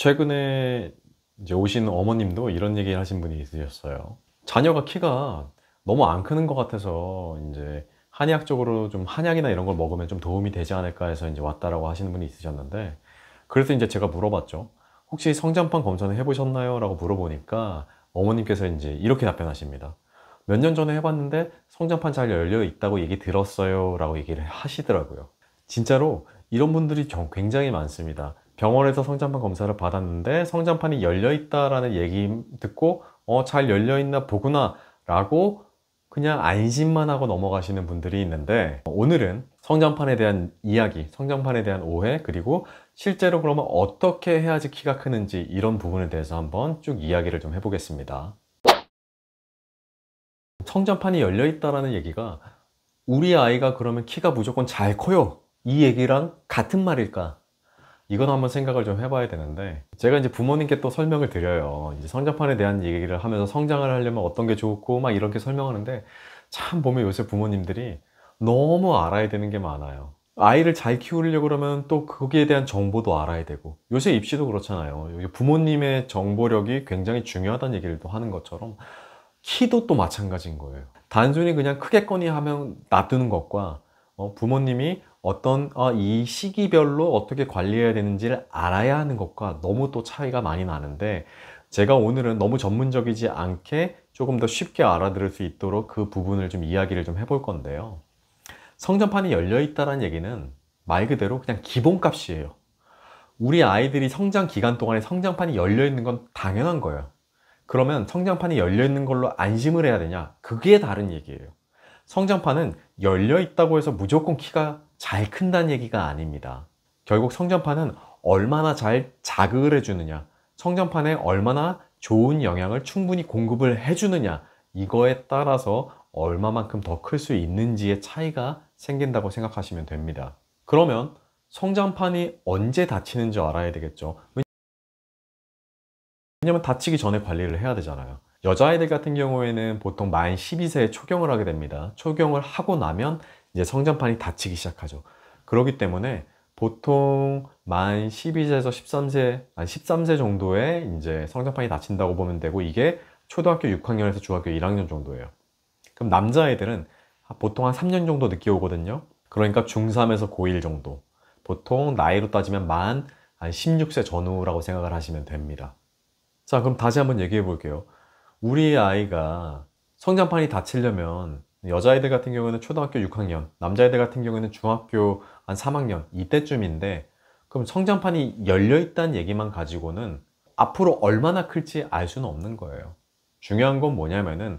최근에 이제 오신 어머님도 이런 얘기를 하신 분이 있으셨어요. 자녀가 키가 너무 안 크는 것 같아서 이제 한의학적으로 좀 한약이나 이런 걸 먹으면 좀 도움이 되지 않을까 해서 이제 왔다라고 하시는 분이 있으셨는데, 그래서 이제 제가 물어봤죠. 혹시 성장판 검사는 해보셨나요? 라고 물어보니까 어머님께서 이제 이렇게 답변하십니다. 몇 년 전에 해봤는데 성장판 잘 열려 있다고 얘기 들었어요 라고 얘기를 하시더라고요. 진짜로 이런 분들이 굉장히 많습니다. 병원에서 성장판 검사를 받았는데 성장판이 열려 있다라는 얘기 듣고 잘 열려 있나 보구나 라고 그냥 안심만 하고 넘어가시는 분들이 있는데, 오늘은 성장판에 대한 이야기, 성장판에 대한 오해, 그리고 실제로 그러면 어떻게 해야지 키가 크는지, 이런 부분에 대해서 한번 쭉 이야기를 좀 해보겠습니다. 성장판이 열려 있다라는 얘기가 우리 아이가 그러면 키가 무조건 잘 커요, 이 얘기랑 같은 말일까? 이건 한번 생각을 좀 해봐야 되는데, 제가 이제 부모님께 또 설명을 드려요. 이제 성장판에 대한 얘기를 하면서 성장을 하려면 어떤 게 좋고 막 이렇게 설명하는데, 참 보면 요새 부모님들이 너무 알아야 되는 게 많아요. 아이를 잘 키우려고 그러면 또 거기에 대한 정보도 알아야 되고, 요새 입시도 그렇잖아요. 부모님의 정보력이 굉장히 중요하다는 얘기를 또 하는 것처럼 키도 또 마찬가지인 거예요. 단순히 그냥 크겠거니 하면 놔두는 것과 부모님이 어떤 이 시기별로 어떻게 관리해야 되는지를 알아야 하는 것과 너무 또 차이가 많이 나는데, 제가 오늘은 너무 전문적이지 않게 조금 더 쉽게 알아들을 수 있도록 그 부분을 좀 이야기를 좀 해볼 건데요. 성장판이 열려 있다는 얘기는 말 그대로 그냥 기본값이에요. 우리 아이들이 성장 기간 동안에 성장판이 열려 있는 건 당연한 거예요. 그러면 성장판이 열려 있는 걸로 안심을 해야 되냐? 그게 다른 얘기예요. 성장판은 열려 있다고 해서 무조건 키가 잘 큰다는 얘기가 아닙니다. 결국 성장판은 얼마나 잘 자극을 해주느냐, 성장판에 얼마나 좋은 영양을 충분히 공급을 해주느냐, 이거에 따라서 얼마만큼 더 클 수 있는지의 차이가 생긴다고 생각하시면 됩니다. 그러면 성장판이 언제 다치는지 알아야 되겠죠. 왜냐면 다치기 전에 관리를 해야 되잖아요. 여자아이들 같은 경우에는 보통 만 12세에 초경을 하게 됩니다. 초경을 하고 나면 이제 성장판이 다치기 시작하죠. 그렇기 때문에 보통 만 12세에서 13세, 13세 정도에 이제 성장판이 다친다고 보면 되고, 이게 초등학교 6학년에서 중학교 1학년 정도예요. 그럼 남자애들은 보통 한 3년 정도 늦게 오거든요. 그러니까 중3에서 고1 정도. 보통 나이로 따지면 만 16세 전후라고 생각을 하시면 됩니다. 자, 그럼 다시 한번 얘기해 볼게요. 우리 아이가 성장판이 다치려면 여자아이들 같은 경우는 초등학교 6학년, 남자아이들 같은 경우는 중학교 한 3학년 이때쯤인데, 그럼 성장판이 열려 있다는 얘기만 가지고는 앞으로 얼마나 클지 알 수는 없는 거예요. 중요한 건 뭐냐면은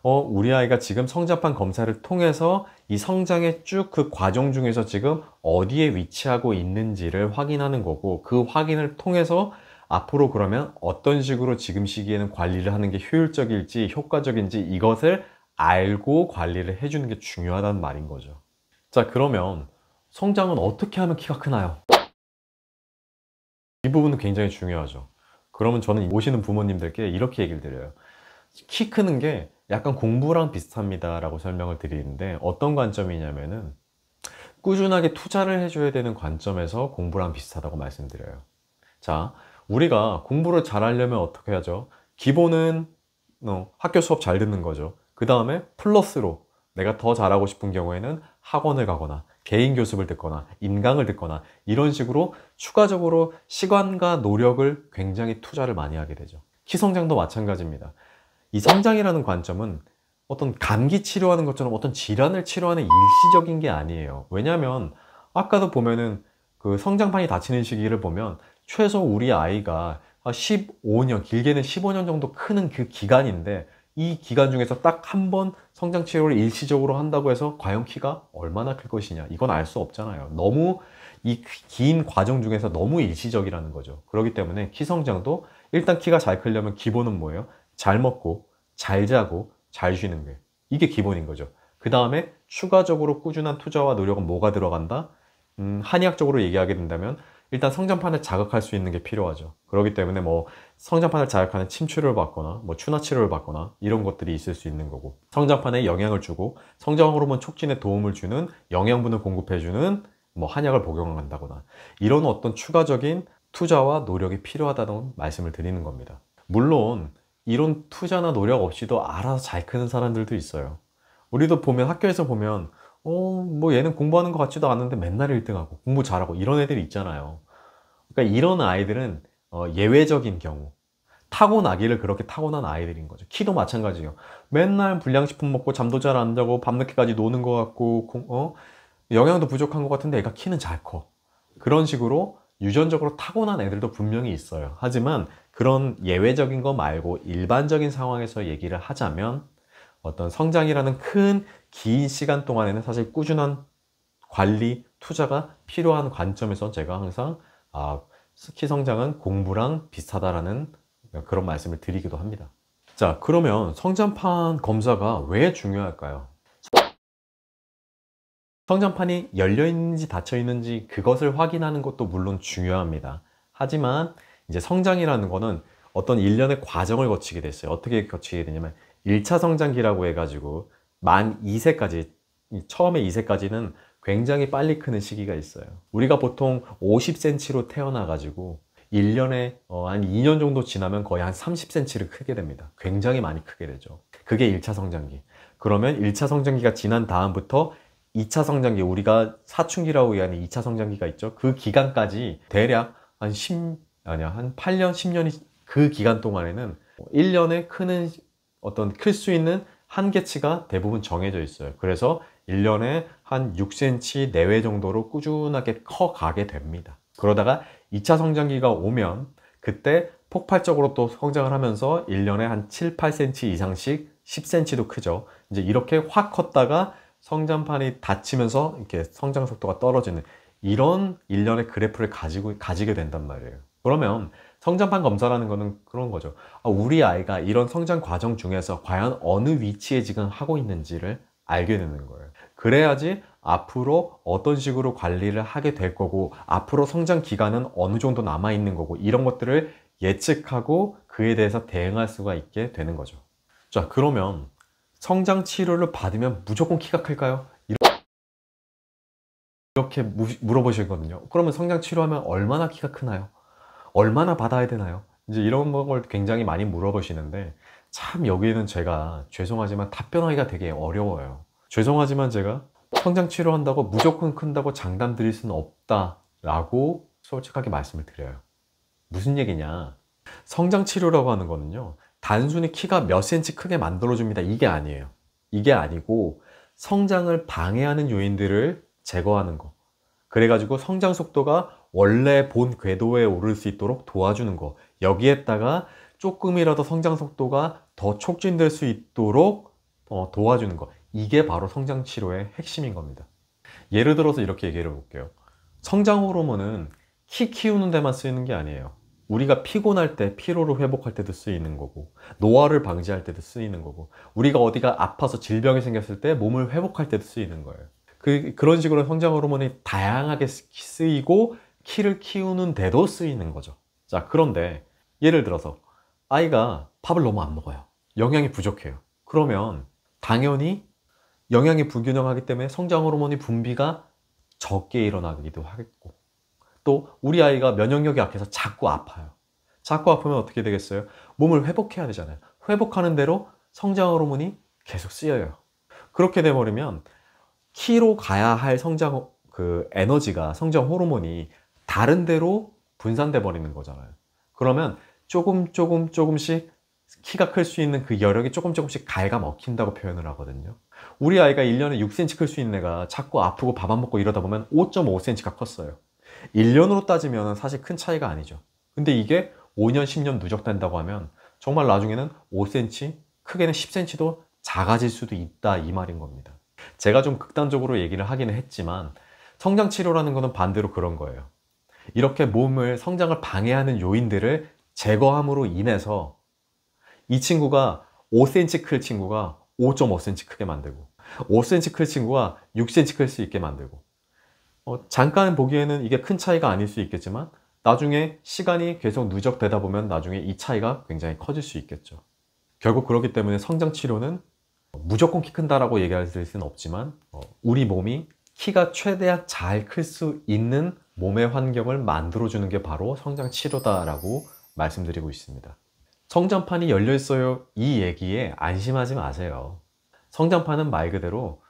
우리 아이가 지금 성장판 검사를 통해서 이 성장의 쭉 그 과정 중에서 지금 어디에 위치하고 있는지를 확인하는 거고, 그 확인을 통해서 앞으로 그러면 어떤 식으로 지금 시기에는 관리를 하는 게 효율적일지 효과적인지, 이것을 알고 관리를 해주는 게 중요하다는 말인 거죠. 자, 그러면 성장은 어떻게 하면 키가 크나요? 이 부분은 굉장히 중요하죠. 그러면 저는 오시는 부모님들께 이렇게 얘기를 드려요. 키 크는 게 약간 공부랑 비슷합니다 라고 설명을 드리는데, 어떤 관점이냐면은 꾸준하게 투자를 해줘야 되는 관점에서 공부랑 비슷하다고 말씀드려요. 자, 우리가 공부를 잘 하려면 어떻게 하죠? 기본은 학교 수업 잘 듣는 거죠. 그 다음에 플러스로 내가 더 잘하고 싶은 경우에는 학원을 가거나 개인 교습을 듣거나 인강을 듣거나, 이런 식으로 추가적으로 시간과 노력을 굉장히 투자를 많이 하게 되죠. 키 성장도 마찬가지입니다. 이 성장이라는 관점은 어떤 감기 치료하는 것처럼 어떤 질환을 치료하는 일시적인 게 아니에요. 왜냐하면 아까도 보면은 그 성장판이 다치는 시기를 보면 최소 우리 아이가 15년, 길게는 15년 정도 크는 그 기간인데, 이 기간 중에서 딱 한 번 성장 치료를 일시적으로 한다고 해서 과연 키가 얼마나 클 것이냐, 이건 알 수 없잖아요. 너무 이 긴 과정 중에서 너무 일시적이라는 거죠. 그렇기 때문에 키 성장도 일단 키가 잘 크려면 기본은 뭐예요? 잘 먹고 잘 자고 잘 쉬는 게, 이게 기본인 거죠. 그 다음에 추가적으로 꾸준한 투자와 노력은 뭐가 들어간다? 한의학적으로 얘기하게 된다면 일단 성장판을 자극할 수 있는 게 필요하죠. 그렇기 때문에 뭐 성장판을 자극하는 침치료를 받거나 뭐 추나 치료를 받거나 이런 것들이 있을 수 있는 거고, 성장판에 영향을 주고 성장 호르몬 촉진에 도움을 주는 영양분을 공급해 주는 뭐 한약을 복용한다거나, 이런 어떤 추가적인 투자와 노력이 필요하다는 말씀을 드리는 겁니다. 물론 이런 투자나 노력 없이도 알아서 잘 크는 사람들도 있어요. 우리도 보면 학교에서 보면 뭐 얘는 공부하는 것 같지도 않은데 맨날 1등하고 공부 잘하고 이런 애들이 있잖아요. 그러니까 이런 아이들은 예외적인 경우, 타고나기를 그렇게 타고난 아이들인 거죠. 키도 마찬가지예요. 맨날 불량식품 먹고 잠도 잘 안 자고 밤늦게까지 노는 것 같고 영양도 부족한 것 같은데 애가 키는 잘 커. 그런 식으로 유전적으로 타고난 애들도 분명히 있어요. 하지만 그런 예외적인 거 말고 일반적인 상황에서 얘기를 하자면 어떤 성장이라는 큰 긴 시간 동안에는 사실 꾸준한 관리, 투자가 필요한 관점에서 제가 항상 키 성장은 공부랑 비슷하다라는 그런 말씀을 드리기도 합니다. 자, 그러면 성장판 검사가 왜 중요할까요? 성장판이 열려 있는지 닫혀 있는지 그것을 확인하는 것도 물론 중요합니다. 하지만 이제 성장이라는 거는 어떤 일련의 과정을 거치게 됐어요. 어떻게 거치게 되냐면 1차 성장기라고 해가지고 만 2세까지, 처음에 2세까지는 굉장히 빨리 크는 시기가 있어요. 우리가 보통 50cm로 태어나가지고 1년에 한 2년 정도 지나면 거의 한 30cm를 크게 됩니다. 굉장히 많이 크게 되죠. 그게 1차 성장기. 그러면 1차 성장기가 지난 다음부터 2차 성장기, 우리가 사춘기라고 얘기하는 2차 성장기가 있죠. 그 기간까지 대략 한 8년, 10년이 그 기간 동안에는 1년에 클 수 있는 한계치가 대부분 정해져 있어요. 그래서 1년에 한 6cm 내외 정도로 꾸준하게 커가게 됩니다. 그러다가 2차 성장기가 오면 그때 폭발적으로 또 성장을 하면서 1년에 한 7, 8cm 이상씩 10cm도 크죠. 이제 이렇게 확 컸다가 성장판이 닫히면서 이렇게 성장 속도가 떨어지는 이런 일련의 그래프를 가지게 된단 말이에요. 그러면 성장판 검사라는 거는 그런 거죠. 우리 아이가 이런 성장 과정 중에서 과연 어느 위치에 지금 하고 있는지를 알게 되는 거예요. 그래야지 앞으로 어떤 식으로 관리를 하게 될 거고, 앞으로 성장 기간은 어느 정도 남아 있는 거고, 이런 것들을 예측하고 그에 대해서 대응할 수가 있게 되는 거죠. 자, 그러면 성장 치료를 받으면 무조건 키가 클까요? 이렇게 물어보시거든요. 그러면 성장 치료하면 얼마나 키가 크나요? 얼마나 받아야 되나요? 이제 이런 걸 굉장히 많이 물어보시는데, 참 여기는 제가 죄송하지만 답변하기가 되게 어려워요. 죄송하지만 제가 성장 치료한다고 무조건 큰다고 장담 드릴 수는 없다라고 솔직하게 말씀을 드려요. 무슨 얘기냐? 성장 치료라고 하는 거는요, 단순히 키가 몇 cm 크게 만들어줍니다, 이게 아니에요. 이게 아니고 성장을 방해하는 요인들을 제거하는 거, 그래가지고 성장 속도가 원래 본 궤도에 오를 수 있도록 도와주는 거, 여기에다가 조금이라도 성장 속도가 더 촉진될 수 있도록 도와주는 거, 이게 바로 성장 치료의 핵심인 겁니다. 예를 들어서 이렇게 얘기를 해볼게요. 성장 호르몬은 키 키우는 데만 쓰이는 게 아니에요. 우리가 피곤할 때, 피로를 회복할 때도 쓰이는 거고, 노화를 방지할 때도 쓰이는 거고, 우리가 어디가 아파서 질병이 생겼을 때 몸을 회복할 때도 쓰이는 거예요. 그런 식으로 성장 호르몬이 다양하게 쓰이고 키를 키우는 데도 쓰이는 거죠. 자, 그런데 예를 들어서 아이가 밥을 너무 안 먹어요. 영양이 부족해요. 그러면 당연히 영양이 불균형하기 때문에 성장 호르몬이 분비가 적게 일어나기도 하겠고, 또 우리 아이가 면역력이 약해서 자꾸 아파요. 자꾸 아프면 어떻게 되겠어요? 몸을 회복해야 되잖아요. 회복하는 대로 성장 호르몬이 계속 쓰여요. 그렇게 돼버리면 키로 가야 할 성장 에너지가, 성장 호르몬이 다른 데로 분산돼 버리는 거잖아요. 그러면 조금씩 키가 클 수 있는 그 여력이 조금씩 갉아먹힌다고 표현을 하거든요. 우리 아이가 1년에 6cm 클 수 있는 애가 자꾸 아프고 밥 안 먹고 이러다 보면 5.5cm가 컸어요. 1년으로 따지면 사실 큰 차이가 아니죠. 근데 이게 5년, 10년 누적된다고 하면 정말 나중에는 5cm, 크게는 10cm도 작아질 수도 있다, 이 말인 겁니다. 제가 좀 극단적으로 얘기를 하기는 했지만 성장 치료라는 거는 반대로 그런 거예요. 이렇게 몸을 성장을 방해하는 요인들을 제거함으로 인해서 이 친구가 5cm 클 친구가 5.5cm 크게 만들고, 5cm 클 친구가 6cm 클 수 있게 만들고, 잠깐 보기에는 이게 큰 차이가 아닐 수 있겠지만 나중에 시간이 계속 누적되다 보면 나중에 이 차이가 굉장히 커질 수 있겠죠. 결국 그렇기 때문에 성장 치료는 무조건 키 큰다라고 얘기할 수는 없지만 우리 몸이 키가 최대한 잘 클 수 있는 몸의 환경을 만들어주는 게 바로 성장 치료다라고 말씀드리고 있습니다. 성장판이 열려 있어요, 이 얘기에 안심하지 마세요. 성장판은 말 그대로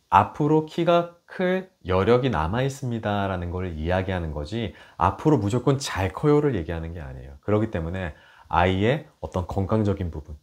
앞으로 키가 클 여력이 남아 있습니다 라는 걸 이야기하는 거지, 앞으로 무조건 잘 커요를 얘기하는 게 아니에요. 그렇기 때문에 아이의 어떤 건강적인 부분,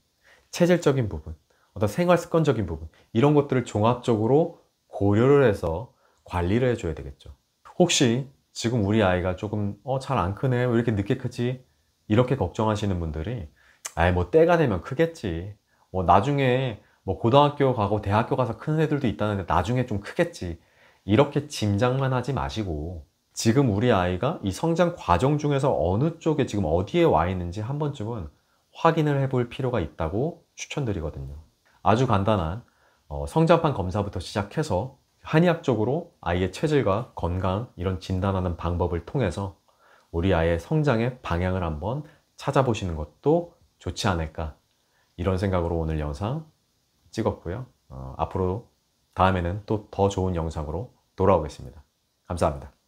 체질적인 부분, 어떤 생활 습관적인 부분, 이런 것들을 종합적으로 고려를 해서 관리를 해줘야 되겠죠. 혹시 지금 우리 아이가 조금 잘 안 크네, 왜 이렇게 늦게 크지, 이렇게 걱정하시는 분들이, 아이 뭐 때가 되면 크겠지, 뭐 나중에 뭐 고등학교 가고 대학교 가서 큰 애들도 있다는데 나중에 좀 크겠지, 이렇게 짐작만 하지 마시고 지금 우리 아이가 이 성장 과정 중에서 어느 쪽에 지금 어디에 와 있는지 한 번쯤은 확인을 해볼 필요가 있다고 추천드리거든요. 아주 간단한 성장판 검사부터 시작해서 한의학적으로 아이의 체질과 건강 이런 진단하는 방법을 통해서 우리 아이의 성장의 방향을 한번 찾아보시는 것도 좋지 않을까, 이런 생각으로 오늘 영상 찍었고요. 앞으로 다음에는 또 더 좋은 영상으로 돌아오겠습니다. 감사합니다.